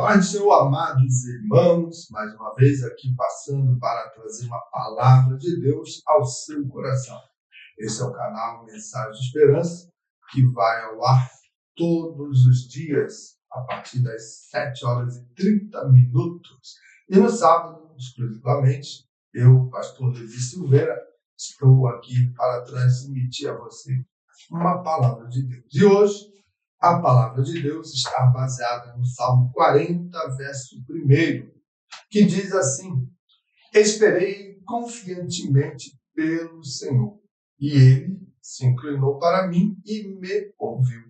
paz do Senhor, amados irmãos, mais uma vez aqui passando para trazer uma palavra de Deus ao seu coração. Esse é o canal Mensagem de Esperança, que vai ao ar todos os dias, a partir das 7h30. E no sábado, exclusivamente, eu, pastor Levi Silveira, estou aqui para transmitir a você uma palavra de Deus. E hoje, a palavra de Deus está baseada no Salmo 40, verso 1, que diz assim: esperei confiantemente pelo Senhor, e Ele se inclinou para mim e me ouviu.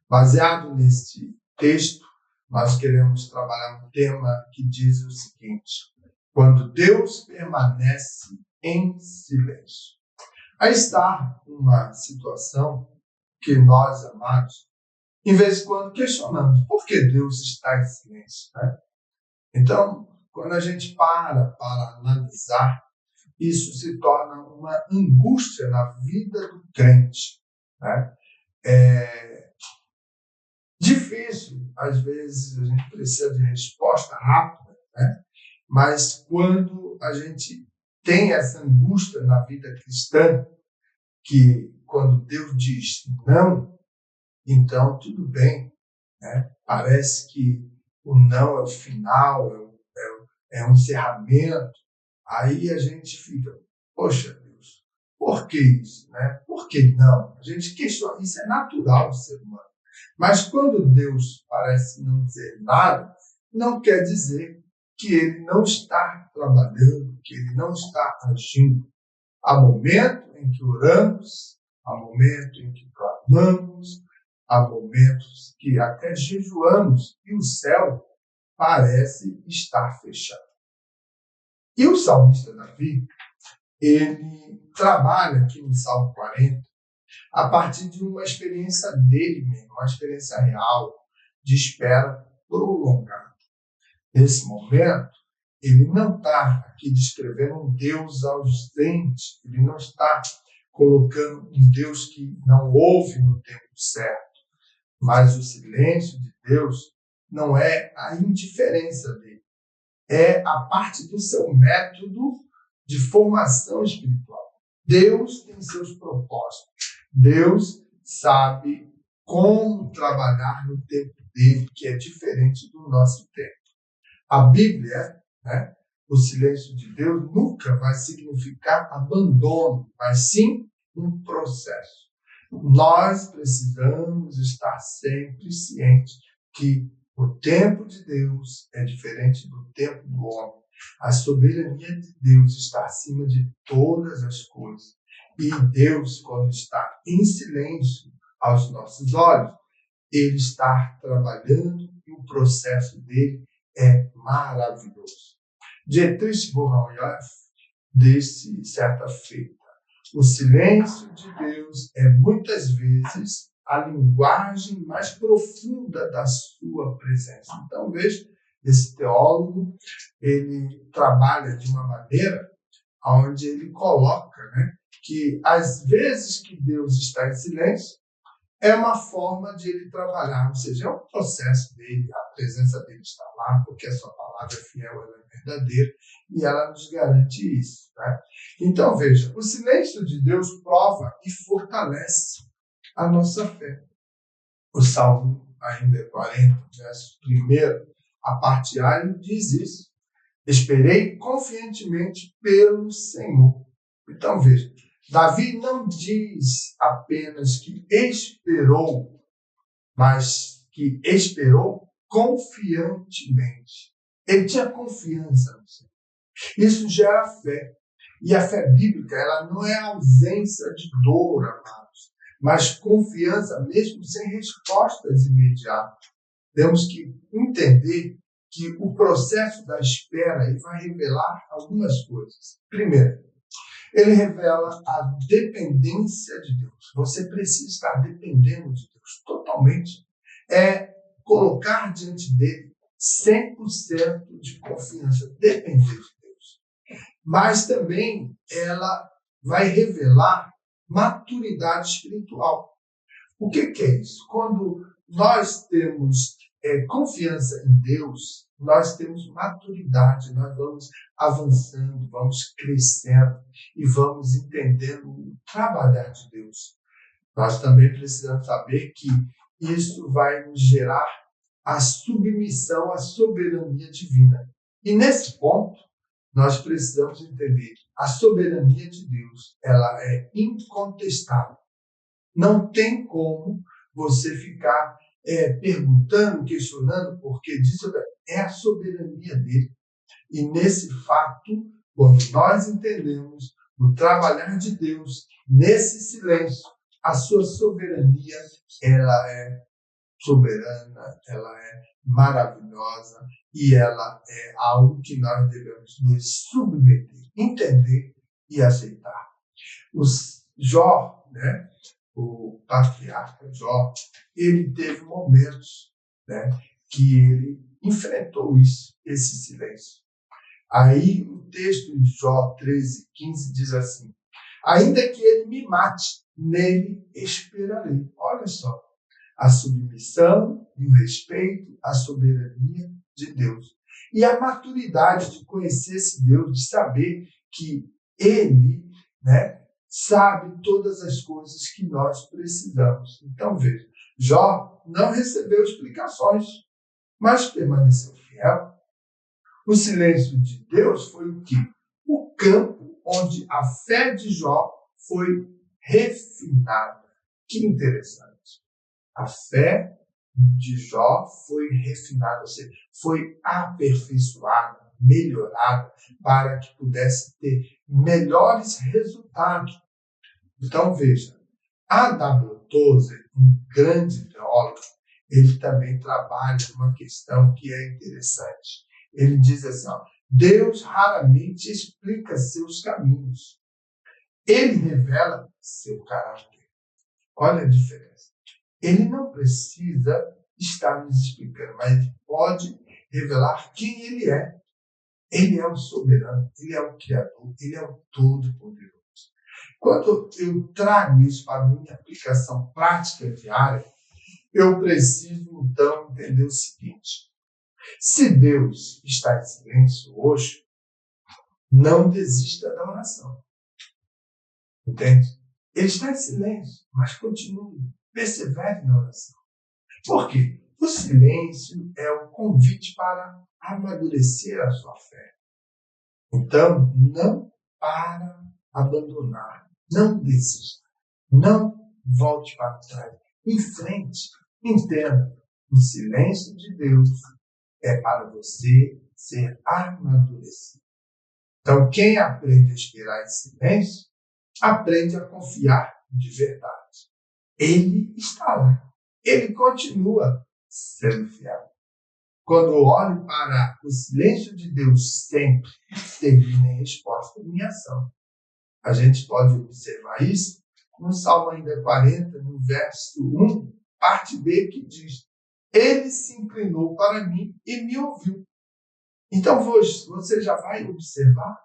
Baseado neste texto, nós queremos trabalhar um tema que diz o seguinte: quando Deus permanece em silêncio. Aí está uma situação que nós, amados, em vez de quando questionamos por que Deus está em silêncio, né? Então, quando a gente para analisar, isso se torna uma angústia na vida do crente, né? É difícil, às vezes a gente precisa de resposta rápida, né? Mas quando a gente tem essa angústia na vida cristã, que quando Deus diz não, então tudo bem, né? Parece que o não é o final, é um encerramento. Aí a gente fica, poxa Deus, por que isso, né? Por que não? A gente questiona, isso é natural do ser humano. Mas quando Deus parece não dizer nada, não quer dizer que Ele não está trabalhando, que Ele não está agindo. Há momento em que oramos, há momento em que clamamos, há momentos que até jejuamos e o céu parece estar fechado. E o salmista Davi, ele trabalha aqui no Salmo 40 a partir de uma experiência dele mesmo, uma experiência real de espera prolongada. Nesse momento, ele não está aqui descrevendo um Deus ausente, ele não está colocando um Deus que não ouve no tempo certo. Mas o silêncio de Deus não é a indiferença dele, é a parte do seu método de formação espiritual. Deus tem seus propósitos. Deus sabe como trabalhar no tempo dele, que é diferente do nosso tempo. A Bíblia, né, o silêncio de Deus nunca vai significar abandono, mas sim um processo. Nós precisamos estar sempre cientes que o tempo de Deus é diferente do tempo do homem. A soberania de Deus está acima de todas as coisas. E Deus, quando está em silêncio aos nossos olhos, Ele está trabalhando e o processo dele é maravilhoso. Dietrich Bonhoeffer disse certa feita: o silêncio de Deus é muitas vezes a linguagem mais profunda da sua presença. Então, veja, esse teólogo, ele trabalha de uma maneira onde ele coloca, né, que às vezes que Deus está em silêncio, é uma forma de ele trabalhar, ou seja, é um processo dele, a presença dele está lá, porque a sua palavra é fiel, ela é verdadeira, e ela nos garante isso, né? Então, veja, o silêncio de Deus prova e fortalece a nossa fé. O Salmo ainda é 40, verso 1, a parte A, ele diz isso: esperei confiantemente pelo Senhor. Então, veja, Davi não diz apenas que esperou, mas que esperou confiantemente. Ele tinha confiança no Senhor. Isso gera fé. E a fé bíblica, ela não é ausência de dor, amados, mas confiança mesmo sem respostas imediatas. Temos que entender que o processo da espera ele vai revelar algumas coisas. Primeiro, ele revela a dependência de Deus. Você precisa estar dependendo de Deus totalmente. É colocar diante dele 100% de confiança, depender de Deus. Mas também ela vai revelar maturidade espiritual. O que é isso? Quando nós temos confiança em Deus, nós temos maturidade, nós vamos avançando, vamos crescendo e vamos entendendo o trabalhar de Deus. Nós também precisamos saber que isso vai nos gerar a submissão à soberania divina. E nesse ponto, nós precisamos entender que a soberania de Deus, ela é incontestável. Não tem como você ficar perguntando, questionando, porque disso é a soberania dele. E nesse fato, quando nós entendemos o trabalhar de Deus, nesse silêncio, a sua soberania, ela é soberana, ela é maravilhosa e ela é algo que nós devemos nos submeter, entender e aceitar. Jó, o patriarca Jó, ele teve momentos, que ele enfrentou esse silêncio. Aí o texto de Jó 13:15 diz assim: ainda que ele me mate, nele esperarei. Olha só, a submissão e o respeito à soberania de Deus. E a maturidade de conhecer esse Deus, de saber que ele, sabe todas as coisas que nós precisamos. Então, veja, Jó não recebeu explicações, mas permaneceu fiel. O silêncio de Deus foi o quê? O campo onde a fé de Jó foi refinada. Que interessante. A fé de Jó foi refinada, ou seja, foi aperfeiçoada, melhorada, para que pudesse ter melhores resultados. Então, veja, A.W. Tozer, um grande teólogo, ele também trabalha numa questão que é interessante. Ele diz assim, Deus raramente explica seus caminhos. Ele revela seu caráter. Olha a diferença. Ele não precisa estar nos explicando, mas ele pode revelar quem ele é. Ele é o soberano, ele é o Criador, ele é o Todo-Poderoso. Quando eu trago isso para a minha aplicação prática diária, eu preciso, então, entender o seguinte. Se Deus está em silêncio hoje, não desista da oração. Entende? Ele está em silêncio, mas continue. Persevere na oração. Por quê? O silêncio é o convite para amadurecer a sua fé. Então, não para abandonar. Não desista. Não volte para trás. Em frente. Entenda. O silêncio de Deus é para você ser amadurecido. Então, quem aprende a esperar em silêncio, aprende a confiar de verdade. Ele está lá. Ele continua sendo fiel. Quando eu olho para o silêncio de Deus, sempre termina em resposta à minha ação. A gente pode observar isso no Salmo ainda 40, no verso 1, parte B, que diz: ele se inclinou para mim e me ouviu. Então, você já vai observar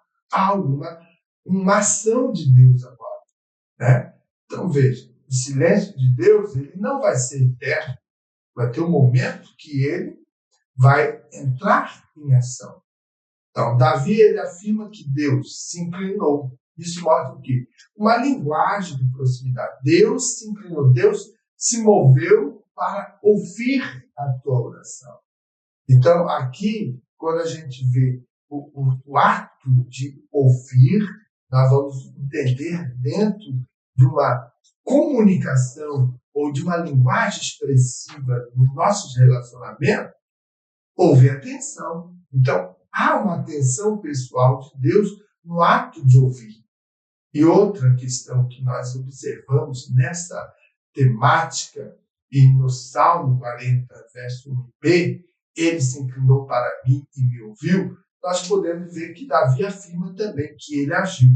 uma ação de Deus agora. Então, veja, o silêncio de Deus ele não vai ser eterno. Vai ter um momento que ele vai entrar em ação. Então, Davi ele afirma que Deus se inclinou. Isso mostra o quê? Uma linguagem de proximidade. Deus se inclinou, Deus se moveu para ouvir a tua oração. Então, aqui, quando a gente vê o ato de ouvir, nós vamos entender dentro de uma comunicação ou de uma linguagem expressiva nos nossos relacionamentos, houve atenção. Então, há uma atenção pessoal de Deus no ato de ouvir. E outra questão que nós observamos nessa temática e no Salmo 40, verso 1b, ele se inclinou para mim e me ouviu, nós podemos ver que Davi afirma também que ele agiu.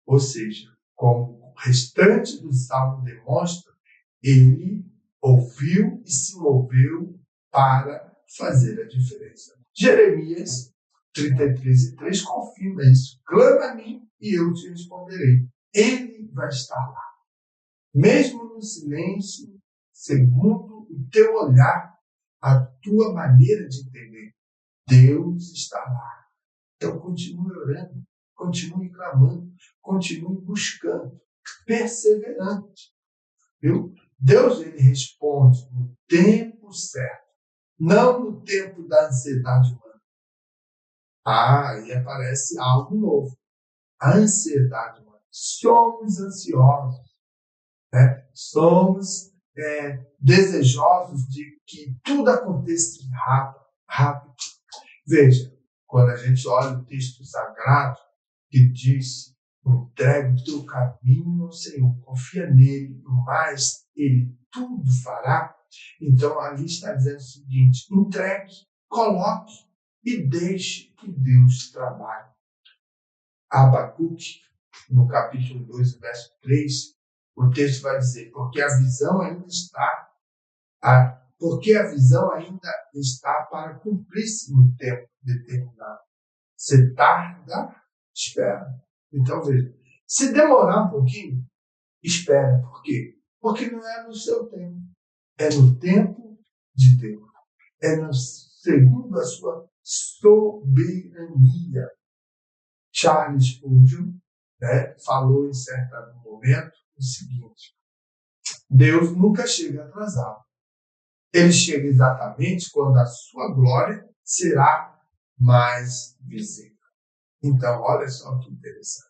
Ou seja, como o restante do Salmo demonstra, ele ouviu e se moveu para fazer a diferença. Jeremias 33:3 confirma isso. Clama a mim e eu te responderei. Ele vai estar lá. Mesmo no silêncio, segundo o teu olhar, a tua maneira de entender. Deus está lá. Então continue orando, continue clamando, continue buscando, perseverante. Viu? Deus ele responde no tempo certo, não no tempo da ansiedade humana. Aí aparece algo novo. A ansiedade humana. Somos ansiosos, né? Somos desejosos de que tudo aconteça rápido. Veja, quando a gente olha o texto sagrado que diz: entregue o teu caminho ao Senhor, confia nele, no mais ele tudo fará. Então ali está dizendo o seguinte: entregue, coloque e deixe que Deus trabalhe. Abacuque, no capítulo 2, verso 3, o texto vai dizer: porque a visão ainda está para cumprir-se no tempo determinado. Se tarda, espera. Então veja, se demorar um pouquinho, espera. Por quê? Porque não é no seu tempo, é no tempo de Deus, é segundo a sua soberania. Charles Spurgeon, falou em certo momento o seguinte: Deus nunca chega atrasado. Ele chega exatamente quando a sua glória será mais visível. Então, olha só que interessante.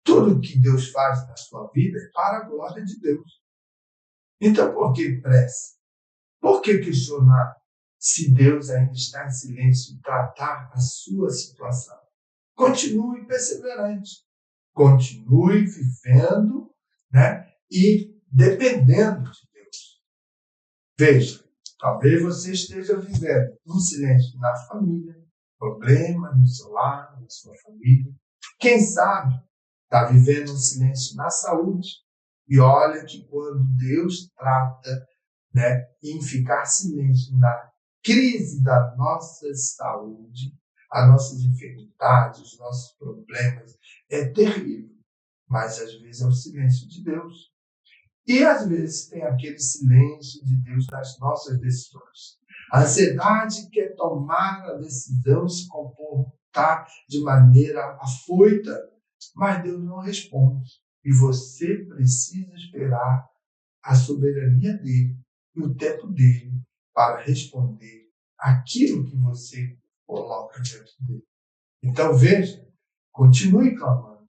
Tudo que Deus faz na sua vida é para a glória de Deus. Então, por que pressa? Por que questionar se Deus ainda está em silêncio e tratar a sua situação? Continue perseverante. Continue vivendo, e dependendo de Deus. Veja, talvez você esteja vivendo um silêncio na família, problema no seu lar, na sua família. Quem sabe está vivendo um silêncio na saúde. E olha que quando Deus trata, em ficar silêncio na crise da nossa saúde, as nossas enfermidades, os nossos problemas, é terrível. Mas às vezes é o silêncio de Deus. E às vezes tem aquele silêncio de Deus nas nossas decisões. A ansiedade quer tomar a decisão, se comportar de maneira afoita, mas Deus não responde. E você precisa esperar a soberania dele e o tempo dele para responder aquilo que você coloca diante dele. Então veja, continue clamando,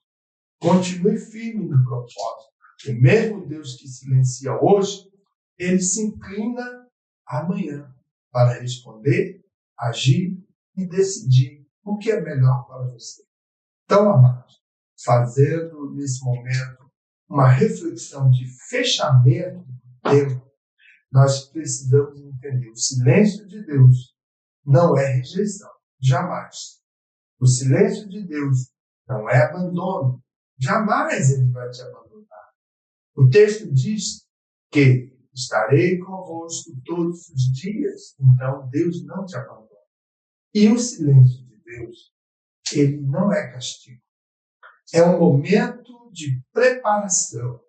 continue firme no propósito. O mesmo Deus que silencia hoje, ele se inclina amanhã para responder, agir e decidir o que é melhor para você. Então, amados, fazendo nesse momento uma reflexão de fechamento do tempo, nós precisamos entender: o silêncio de Deus não é rejeição, jamais. O silêncio de Deus não é abandono, jamais ele vai te abandonar. O texto diz que estarei convosco todos os dias, então Deus não te abandona. E o silêncio de Deus, ele não é castigo. É um momento de preparação,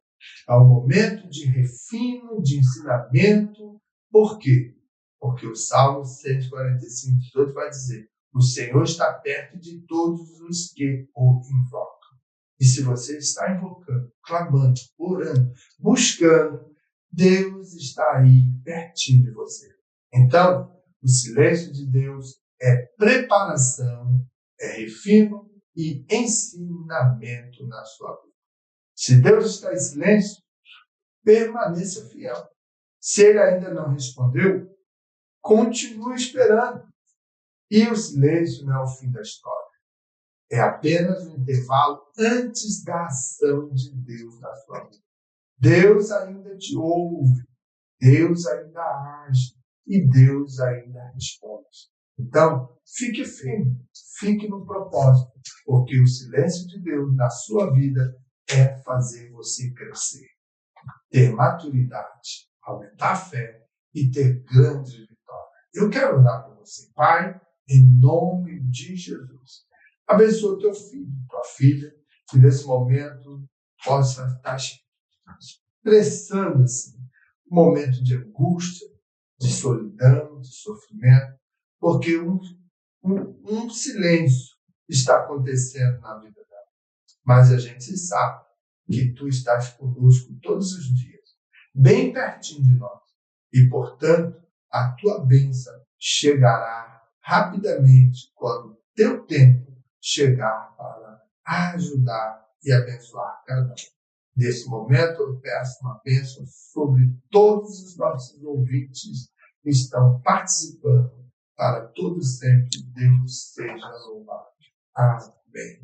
é um momento de refino, de ensinamento. Por quê? Porque o Salmo 145, 18 vai dizer: o Senhor está perto de todos os que o invocam. E se você está invocando, clamando, orando, buscando, Deus está aí pertinho de você. Então, o silêncio de Deus é preparação, é refino e ensinamento na sua vida. Se Deus está em silêncio, permaneça fiel. Se ele ainda não respondeu, continue esperando. E o silêncio não é o fim da história. É apenas um intervalo antes da ação de Deus na sua vida. Deus ainda te ouve, Deus ainda age e Deus ainda responde. Então, fique firme, fique no propósito, porque o silêncio de Deus na sua vida é fazer você crescer, ter maturidade, aumentar a fé e ter grandes vitórias. Eu quero orar por você, Pai, em nome de Jesus. Abençoa teu filho, tua filha, que nesse momento possa estar expressando assim, um momento de angústia, de solidão, de sofrimento, porque um silêncio está acontecendo na vida dela. Mas a gente sabe que tu estás conosco todos os dias, bem pertinho de nós. E, portanto, a tua bênção chegará rapidamente quando o teu tempo chegar para ajudar e abençoar cada um. Nesse momento, eu peço uma bênção sobre todos os nossos ouvintes que estão participando. Para todo sempre, Deus seja louvado. Amém.